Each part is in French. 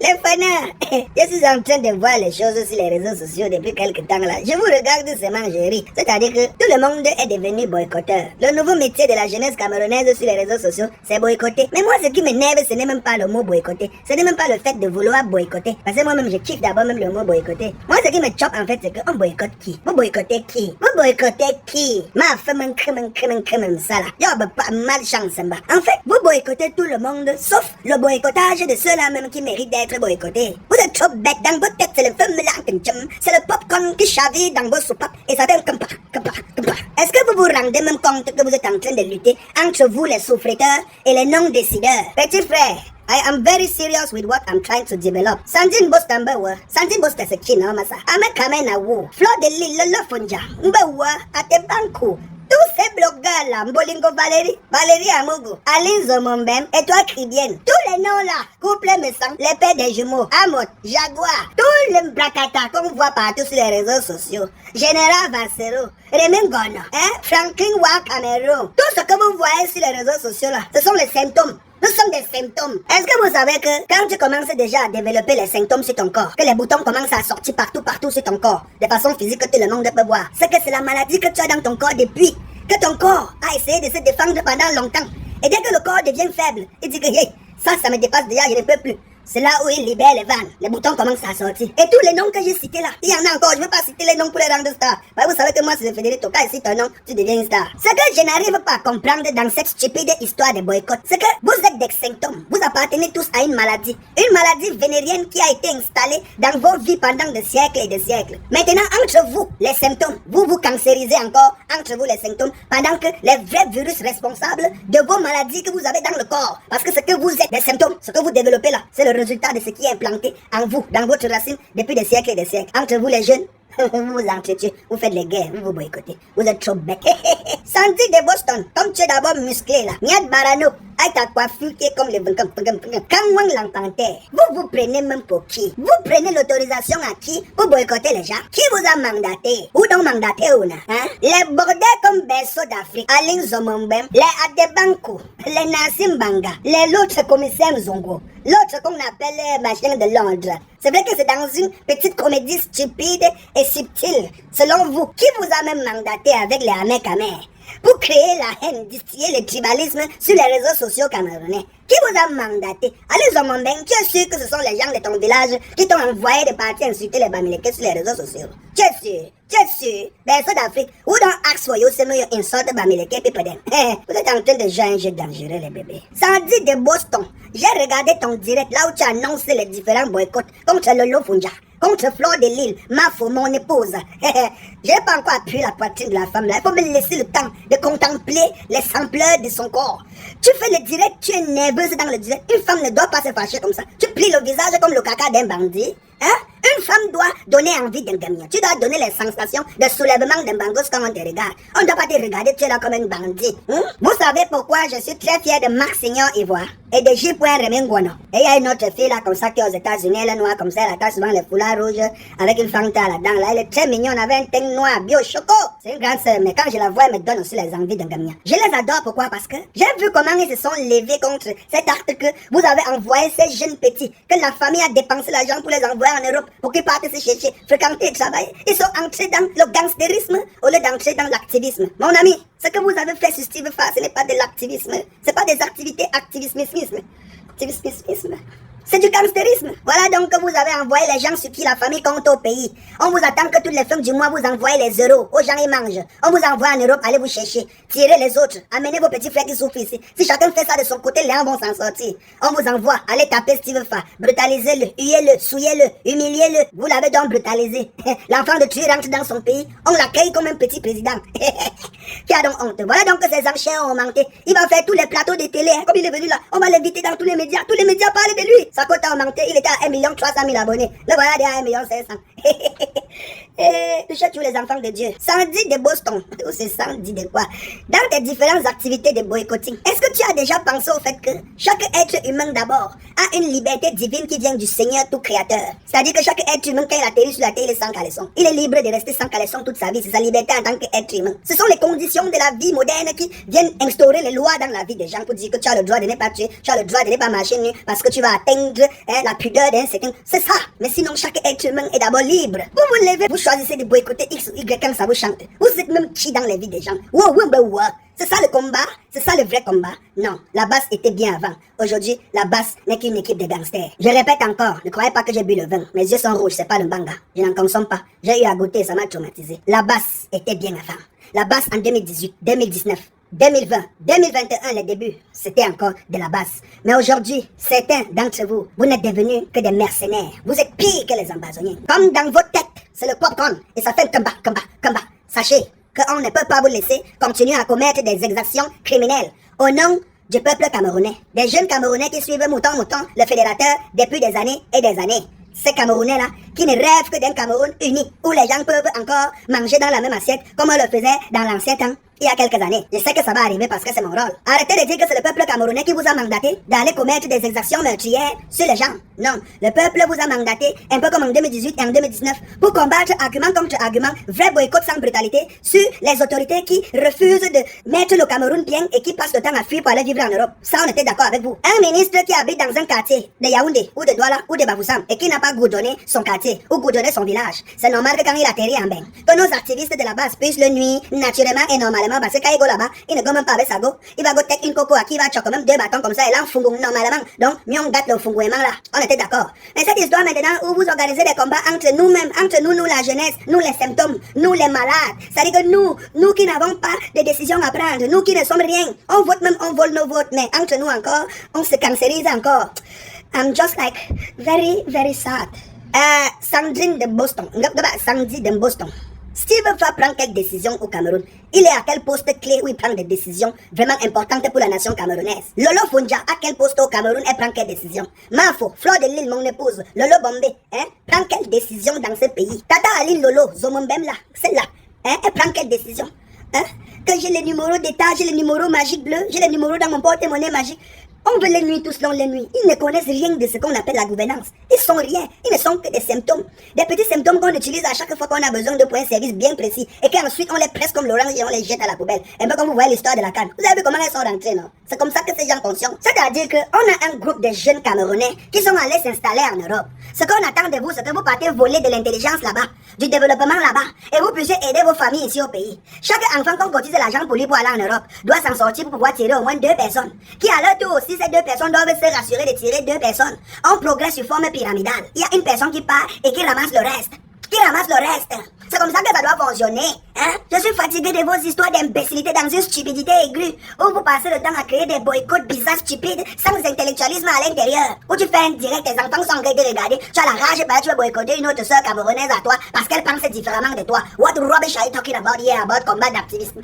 Les fanats, je suis en train de voir les choses sur les réseaux sociaux depuis quelques temps là. Je vous regarde seulement, je ris. C'est-à-dire que tout le monde est devenu boycotteur. Le nouveau métier de la jeunesse camerounaise sur les réseaux sociaux, c'est boycotter. Mais moi, ce qui m'énerve, ce n'est même pas le mot boycotter. Ce n'est même pas le fait de vouloir boycotter. Parce que moi-même, je kiffe d'abord même le mot boycotter. Moi, ce qui me choque en fait, c'est qu'on boycotte qui? Vous boycottez qui? Vous boycottez qui? Ma femme, ça là. Yo, bah, pas malchance, bah. En fait, vous boycottez tout le monde, sauf le boycottage de ceux-là même qui méritent d'être boycottés. Vous êtes trop bêtes dans vos têtes, c'est le feu mélange, c'est le popcorn qui chavire dans vos soupapes et ça fait comme pas. Est-ce que vous vous rendez même compte que vous êtes en train de lutter entre vous les souffreteurs et les non-décideurs? Petit frère, I am very serious with what I'm trying to develop. Sandine Bostamba wa, Sandine Bosta se china masa. Ame kamena wo, Fleur de Lille le fonja, Mbawa, Atebanku. Tous ces blogueurs là, Mbolingo Valérie Amogo, Aline Zomombem et toi Cribienne, tous les noms là, couple Messang, les pères des jumeaux, Amot, Jaguar, tous les bracata qu'on voit partout sur les réseaux sociaux, Général Vassero, Rémi Gono, Franklin Wakamero, tout ce que vous voyez sur les réseaux sociaux là, ce sont les symptômes. Nous sommes des symptômes. Est-ce que vous savez que quand tu commences déjà à développer les symptômes sur ton corps, que les boutons commencent à sortir partout sur ton corps, de façon physique que tout le monde peut voir, c'est que c'est la maladie que tu as dans ton corps depuis que ton corps a essayé de se défendre pendant longtemps. Et dès que le corps devient faible, il dit que hey, ça me dépasse déjà, je ne peux plus. C'est là où il libère les vannes. Les boutons commencent à sortir. Et tous les noms que j'ai cités là, il y en a encore. Je ne vais pas citer les noms pour les rendre stars. Bah, vous savez que moi, si je Frédéric Toka et cite un nom, tu deviens une star. Ce que je n'arrive pas à comprendre dans cette stupide histoire de boycott, c'est que vous êtes des symptômes. Vous appartenez tous à une maladie. Une maladie vénérienne qui a été installée dans vos vies pendant des siècles et des siècles. Maintenant, entre vous, les symptômes, vous vous cancérisez encore entre vous les symptômes pendant que les vrais virus responsables de vos maladies que vous avez dans le corps. Parce que ce que vous êtes, les symptômes, ce que vous développez là, c'est le résultat de ce qui est implanté en vous, dans votre racine, depuis des siècles et des siècles. Entre vous les jeunes, vous vous entretuez, vous faites les guerres, vous vous boycottez. Vous êtes trop bêtes. Sandy de Boston, comme tu es d'abord musclé là. Niad Barano, avec ta coiffure qui est comme le Kamwang l'Empanter. Vous prenez même pour qui? Vous prenez l'autorisation à qui pour boycotter les gens? Qui vous a mandaté? Ou donc mandaté ou non? Hein? Les bordels comme Berceau d'Afrique, Aline Zomombem, les Adebankou, les Nassim Banga, les autres commissaires Zongo, l'autre qu'on appelle les machins de Londres. C'est vrai que c'est dans une petite comédie stupide et subtile. Selon vous, qui vous a même mandaté avec les Amers pour créer la haine, distiller le tribalisme sur les réseaux sociaux camerounais? Qui vous a mandaté? Allez, Zomombeng, tu es sûr que ce sont les gens de ton village qui t'ont envoyé de partir insulter les Bamileke sur les réseaux sociaux? Tu es sûr? Berceau d'Afrique, ou dans Axe Foyo, c'est mieux insulte Bamileke, puis peut-être. Vous êtes en train de jouer un jeu dangereux, les bébés. Sandy de Boston, j'ai regardé ton direct là où tu annonces les différents boycotts contre Lolo Funja, contre Fleur de Lille, ma femme, mon épouse. Je n'ai pas encore appuyé la poitrine de la femme là. Il faut me laisser le temps de contempler les sampleurs de son corps. Tu fais le direct, tu es nerveuse dans le direct. Une femme ne doit pas se fâcher comme ça. Tu plies le visage comme le caca d'un bandit. Hein? Une femme doit donner envie d'un gamin. Tu dois donner les sensations de soulèvement d'un bangos quand on te regarde. On ne doit pas te regarder, tu es là comme un bandit. Vous savez pourquoi je suis très fier de Marc Seigneur Ivoire et de J. Remengono. Et il y a une autre fille là comme ça qui est aux États-Unis, elle est noire comme ça, elle attache souvent les foulards rouges avec une fanta là-dedans. Là, elle est très mignonne avec un teint noir, bio choco. C'est une grande sœur, mais quand je la vois, elle me donne aussi les envies d'un gamin. Je les adore, pourquoi? Parce que j'ai vu comment ils se sont levés contre cet acte que vous avez envoyé ces jeunes petits, que la famille a dépensé l'argent pour les envoyer en Europe, pour qu'ils partent se chercher, fréquenter et travailler. Ils sont entrés dans le gangstérisme au lieu d'entrer dans l'activisme. Mon ami, ce que vous avez fait sur Steve Farr, ce n'est pas de l'activisme. Ce n'est pas des activités activisme. C'est du gangstérisme. Voilà donc que vous avez envoyé les gens sur qui la famille compte au pays. On vous attend que toutes les fins du mois vous envoyez les euros. Aux gens ils mangent. On vous envoie en Europe, allez vous chercher. Tirez les autres. Amenez vos petits frères qui souffrent ici. Si chacun fait ça de son côté, les gens vont s'en sortir. On vous envoie, allez taper Steve Farr. Brutalisez-le, huez-le, souillez-le, humiliez-le. Vous l'avez donc brutalisé. L'enfant de tuer rentre dans son pays. On l'accueille comme un petit président. Qui a donc honte. Voilà donc que ses enchères ont augmenté. Il va faire tous les plateaux de télé. Comme il est venu là, on va l'inviter dans tous les médias. Tous les médias parlent de lui. Sa cote a augmenté, il était à 1 300 000 abonnés. Le voilà déjà à 1 500 000. Touche tous les enfants de Dieu. Sandy de Boston, ou c'est Sandy de quoi? Dans tes différentes activités de boycotting, est-ce que tu as déjà pensé au fait que chaque être humain d'abord a une liberté divine qui vient du Seigneur tout créateur? C'est-à-dire que chaque être humain, quand il atterrit sur la terre, il est sans caleçon. Il est libre de rester sans caleçon toute sa vie. C'est sa liberté en tant qu'être humain. Ce sont les conditions de la vie moderne qui viennent instaurer les lois dans la vie des gens pour dire que tu as le droit de ne pas tuer, tu as le droit de ne pas marcher nu parce que tu vas atteindre la pudeur d'un certain. C'est ça. Mais sinon, chaque être humain est d'abord libre. Vous vous levez, vous choisissez de boycotter X ou Y quand ça vous chante. Vous êtes même qui dans les vies des gens. Wow. C'est ça le combat? C'est ça le vrai combat? Non, la basse était bien avant. Aujourd'hui, la basse n'est qu'une équipe de gangsters. Je répète encore, ne croyez pas que j'ai bu le vin. Mes yeux sont rouges, c'est pas le banga. Je n'en consomme pas. J'ai eu à goûter, ça m'a traumatisé. La basse était bien avant. La basse en 2018, 2019, 2020, 2021, les débuts, c'était encore de la basse. Mais aujourd'hui, certains d'entre vous, vous n'êtes devenus que des mercenaires. Vous êtes pires que les ambassoniens. Comme dans votre tête, c'est le popcorn. Et ça fait un combat. Sachez qu'on ne peut pas vous laisser continuer à commettre des exactions criminelles au nom du peuple camerounais. Des jeunes Camerounais qui suivent mouton le fédérateur depuis des années et des années. Ces Camerounais-là, qui ne rêvent que d'un Cameroun uni, où les gens peuvent encore manger dans la même assiette, comme on le faisait dans l'ancien temps, il y a quelques années. Je sais que ça va arriver parce que c'est mon rôle. Arrêtez de dire que c'est le peuple camerounais qui vous a mandaté d'aller commettre des exactions meurtrières sur les gens. Non, le peuple vous a mandaté, un peu comme en 2018 et en 2019, pour combattre argument contre argument, vrai boycott sans brutalité, sur les autorités qui refusent de mettre le Cameroun bien et qui passent le temps à fuir pour aller vivre en Europe. Ça, on était d'accord avec vous. Un ministre qui habite dans un quartier de Yaoundé, ou de Douala, ou de Bafoussam, et qui n'a pas goudronné son quartier, ou goudronné son village, c'est normal que quand il atterrit en bain, que nos activistes de la base puissent le nuire naturellement et normalement. Parce que quand il go là-bas, il ne go même pas avec sa go. Il va go tech une coco à qui va choquer même 2 bâtons comme ça et là, fungo normalement. Donc, mieux on gâte le fungouement là. On était d'accord. Mais cette histoire maintenant où vous organisez des combats entre nous-mêmes, entre nous, la jeunesse, nous les symptômes, nous les malades. C'est-à-dire que nous qui n'avons pas de décision à prendre, nous qui ne sommes rien, on vote même, on vole nos votes, mais entre nous encore, on se cancérise encore. I'm just like very, very sad. Sandrine de Boston. Sandy de Boston. Steve va prendre quelle décision au Cameroun? Il est à quel poste clé où il prend des décisions vraiment importantes pour la nation camerounaise? Lolo Funja, à quel poste au Cameroun elle prend quelle décision? Mafo, Fleur de Lille, mon épouse, Lolo Bombé, prend quelle décision dans ce pays? Tata Aline Lolo, Zomombem là, celle-là, elle prend quelle décision? Que j'ai le numéro d'état, j'ai le numéro magique bleu, j'ai le numéro dans mon porte-monnaie magique. On veut les nuire tous dans les nuits. Ils ne connaissent rien de ce qu'on appelle la gouvernance. Ils sont rien. Ils ne sont que des symptômes. Des petits symptômes qu'on utilise à chaque fois qu'on a besoin de points de service bien précis. Et qu'ensuite on les presse comme l'orange et on les jette à la poubelle. Un peu comme vous voyez l'histoire de la canne. Vous avez vu comment elles sont rentrées, non? C'est comme ça que ces gens conscients. C'est-à-dire qu'on a un groupe de jeunes Camerounais qui sont allés s'installer en Europe. Ce qu'on attend de vous, c'est que vous partez voler de l'intelligence là-bas, du développement là-bas, et vous puissiez aider vos familles ici au pays. Chaque enfant qu'on cotise l'argent pour lui pour aller en Europe doit s'en sortir pour pouvoir tirer au moins 2 personnes. Qui à leur tour aussi, ces 2 personnes doivent se rassurer de tirer 2 personnes. On progresse sur forme pyramidale. Il y a une personne qui part et qui ramasse le reste. C'est comme ça que ça doit fonctionner. Je suis fatigué de vos histoires d'imbécilité dans une stupidité aiguë où vous passez le temps à créer des boycotts bizarres stupides sans intellectualisme à l'intérieur. Où tu fais un direct, tes enfants sont en train de regarder, tu as la rage et tu veux boycotter une autre sœur camerounaise à toi parce qu'elle pense différemment de toi. What rubbish are you talking about here about combat d'activisme?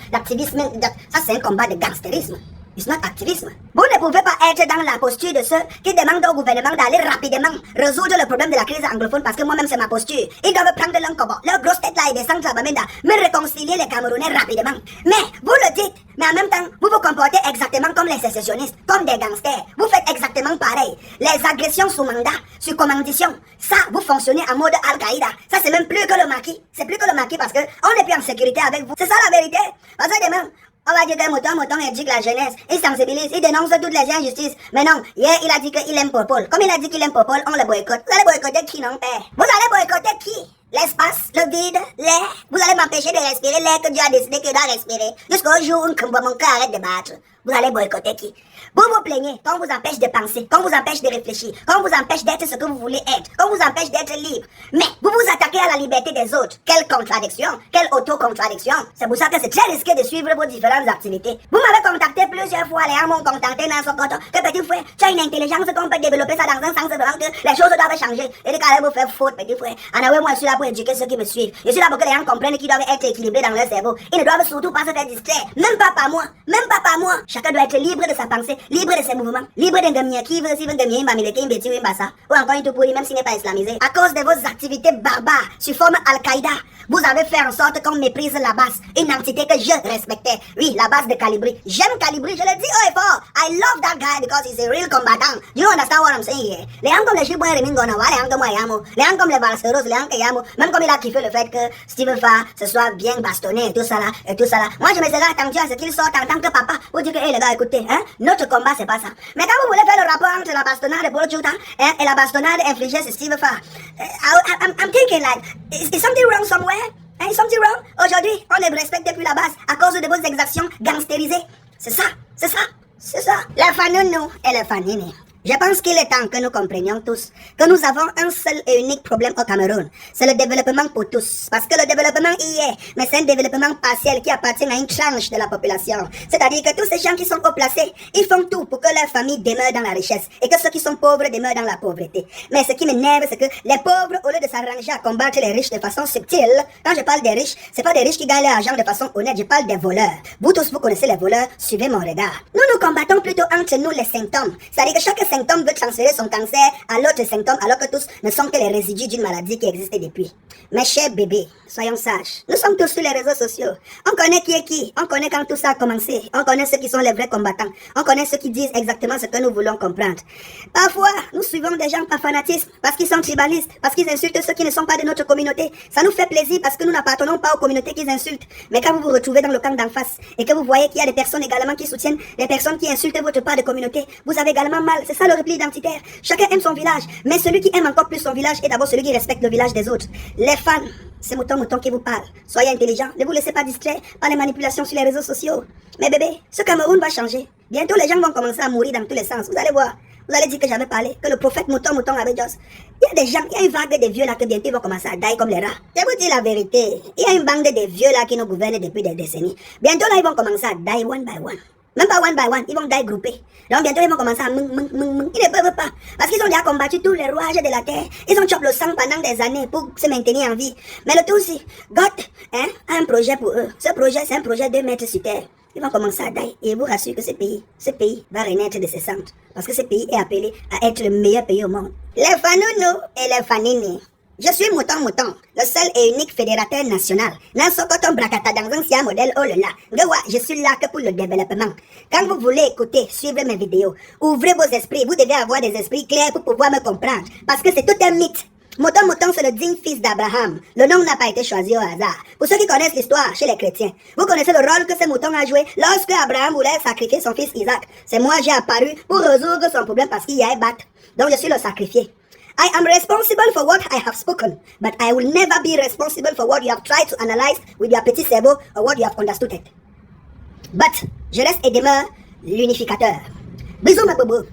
Ça c'est un combat de gangstérisme. It's not activisme. Vous ne pouvez pas être dans la posture de ceux qui demandent au gouvernement d'aller rapidement résoudre le problème de la crise anglophone parce que moi-même c'est ma posture. Ils doivent prendre leur grosse tête là et descendre là-bas, mais réconcilier les Camerounais rapidement. Mais vous le dites, mais en même temps, vous vous comportez exactement comme les sécessionnistes, comme des gangsters. Vous faites exactement pareil. Les agressions sous mandat, sur commandation, ça, vous fonctionnez en mode Al-Qaïda. Ça, c'est même plus que le maquis. C'est plus que le maquis parce qu'on n'est plus en sécurité avec vous. C'est ça la vérité. Parce que demain, on va dire que Mouton éduque la jeunesse, il sensibilise, il dénonce toutes les injustices. Mais non, hier il a dit qu'il aime Popol. Comme il a dit qu'il aime Popol, on le boycotte. Vous allez boycotter qui, non, père? Vous allez boycotter qui? L'espace, le vide, l'air. Vous allez m'empêcher de respirer l'air que Dieu a décidé qu'il doit respirer. Jusqu'au jour où mon cœur arrête de battre. Vous allez boycotter qui? Vous vous plaignez qu'on vous empêche de penser, qu'on vous empêche de réfléchir, qu'on vous empêche d'être ce que vous voulez être, qu'on vous empêche d'être libre. Mais vous vous attaquez à la liberté des autres. Quelle contradiction, quelle auto-contradiction. C'est pour ça que c'est très risqué de suivre vos différentes activités. Vous m'avez contacté plusieurs fois, les gens m'ont contacté dans son compte. Que petit frère, tu as une intelligence qu'on peut développer ça dans un sens vraiment que les choses doivent changer. Et les cas vous faire faute, petit frère. En moi, je suis là pour pour éduquer ceux qui me suivent. Je suis là pour que les gens comprennent qu'ils doivent être équilibrés dans leur cerveau. Ils ne doivent surtout pas se faire distraire. Même pas par moi. Même pas par moi. Chacun doit être libre de sa pensée, libre de ses mouvements, libre d'un demi qui veut, s'il veut demi, il va ou encore une tout pourri, même s'il n'est pas islamisé. À cause de vos activités barbares, sur forme Al-Qaïda, vous avez fait en sorte qu'on méprise la base, une entité que je respectais. Oui, la base de Calibri. J'aime Calibri, je le dis haut et fort. I love that guy because he's a real combatant. Do you understand what I'm saying here? Les gens comme les Chibois et Remingo Nawa, les gens comme Yamo, les gens comme les Valseros, les gens que Yamo, même comme il a kiffé le fait que Steven Fa se soit bien bastonné et tout ça là, et tout ça là. Moi je me serais attendu à ce qu'il sorte en tant que papa pour dire que, hey les gars, écoutez, hein, notre combat c'est pas ça. Mais quand vous voulez faire le rapport entre la bastonnade de Polo Chuta et la bastonnade infligée sur Steven Fa, I'm thinking like, is something wrong somewhere? Hein, something wrong? Aujourd'hui, on ne respecte plus la base à cause de vos exactions gangstérisées. C'est ça, c'est ça, c'est ça. La fanounou et la fanini. Je pense qu'il est temps que nous comprenions tous que nous avons un seul et unique problème au Cameroun. C'est le développement pour tous. Parce que le développement y est, mais c'est un développement partiel qui appartient à une tranche de la population. C'est-à-dire que tous ces gens qui sont haut placés, ils font tout pour que leur famille demeure dans la richesse et que ceux qui sont pauvres demeurent dans la pauvreté. Mais ce qui m'énerve, c'est que les pauvres, au lieu de s'arranger à combattre les riches de façon subtile, quand je parle des riches, c'est pas des riches qui gagnent leur argent de façon honnête, je parle des voleurs. Vous tous, vous connaissez les voleurs, suivez mon regard. Nous combattons plutôt entre nous les symptômes. C'est-à-dire que chaque symptôme veut transférer son cancer à l'autre symptôme alors que tous ne sont que les résidus d'une maladie qui existait depuis. Mes chers bébés, soyons sages. Nous sommes tous sur les réseaux sociaux. On connaît qui est qui. On connaît quand tout ça a commencé. On connaît ceux qui sont les vrais combattants. On connaît ceux qui disent exactement ce que nous voulons comprendre. Parfois, nous suivons des gens par fanatisme, parce qu'ils sont tribalistes, parce qu'ils insultent ceux qui ne sont pas de notre communauté. Ça nous fait plaisir parce que nous n'appartenons pas aux communautés qu'ils insultent. Mais quand vous vous retrouvez dans le camp d'en face et que vous voyez qu'il y a des personnes également qui soutiennent les personnes qui insultent votre part de communauté, vous avez également mal. C'est ça le repli identitaire. Chacun aime son village, mais celui qui aime encore plus son village est d'abord celui qui respecte le village des autres. Les fans, c'est Mouton qui vous parle. Soyez intelligents, ne vous laissez pas distraire par les manipulations sur les réseaux sociaux. Mais bébé, ce Cameroun va changer. Bientôt les gens vont commencer à mourir dans tous les sens. Vous allez voir. Vous allez dire que j'avais parlé, que le prophète Mouton avait Jos. Il y a des gens, il y a une vague de vieux là que bientôt ils vont commencer à dailler comme les rats. Je vous dis la vérité. Il y a une bande de vieux là qui nous gouvernent depuis des décennies. Bientôt là ils vont commencer à die one by one. Même pas one by one, ils vont die groupés. Donc bientôt ils vont commencer à Ils ne peuvent pas. Parce qu'ils ont déjà combattu tous les rouages de la terre. Ils ont chopé le sang pendant des années pour se maintenir en vie. Mais le tout aussi, God a un projet pour eux. Ce projet, c'est un projet de mettre sur terre. Ils vont commencer à die. Et je vous rassure que ce pays va renaître de ses cendres. Parce que ce pays est appelé à être le meilleur pays au monde. Les fanounou et les fanini. Je suis Mouton, le seul et unique fédérateur national. Nansokoton Brakata dans un siam modèle oh là là. Je suis là que pour le développement. Quand vous voulez écouter, suivre mes vidéos, ouvrez vos esprits. Vous devez avoir des esprits clairs pour pouvoir me comprendre. Parce que c'est tout un mythe. Mouton, c'est le digne fils d'Abraham. Le nom n'a pas été choisi au hasard. Pour ceux qui connaissent l'histoire chez les chrétiens, vous connaissez le rôle que ce mouton a joué lorsque Abraham voulait sacrifier son fils Isaac. C'est moi j'ai apparu pour résoudre son problème parce qu'il y a un bat. Donc je suis le sacrifié. I am responsible for what I have spoken, but I will never be responsible for what you have tried to analyze with your petit cerveau or what you have understood it. But je reste et demeure l'unificateur. Bisous ma bobo.